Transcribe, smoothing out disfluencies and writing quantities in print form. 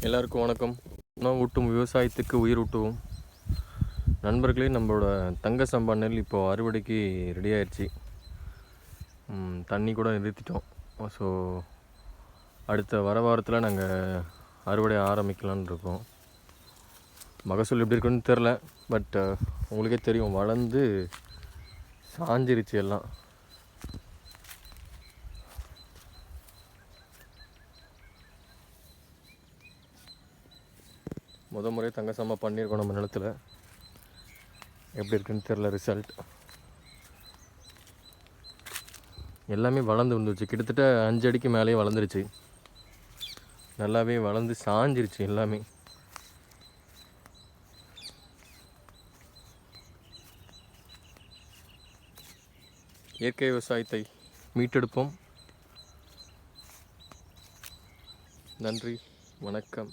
எல்லாருக்கும் வணக்கம். உணவூட்டும் விவசாயத்துக்கு உயிர் ஊட்டுவோம். நண்பர்களே, நம்மளோட தங்க சம்பா நெல் இப்போது அறுவடைக்கு ரெடி ஆயிடுச்சு. தண்ணி கூட நிறுத்திட்டோம். ஸோ அடுத்த வாரத்தில் நாங்கள் அறுவடை ஆரம்பிக்கலான்னு இருக்கோம். மகசூல் எப்படி இருக்குன்னு தெரில, பட் உங்களுக்கே தெரியும், வளர்ந்து சாஞ்சிருச்சு எல்லாம். முறை தங்க சம்பா பண்ணியிருக்கோம் நம்ம நிலத்தில். எப்படி இருக்குன்னு தெரில ரிசல்ட். எல்லாமே வளர்ந்து வந்துருச்சு. கிட்டத்தட்ட 5 அடிக்கு மேலேயே வளர்ந்துருச்சு. நல்லாவே வளர்ந்து சாஞ்சிருச்சு எல்லாமே. இயற்கை விவசாயத்தை மீட்டெடுப்போம். நன்றி, வணக்கம்.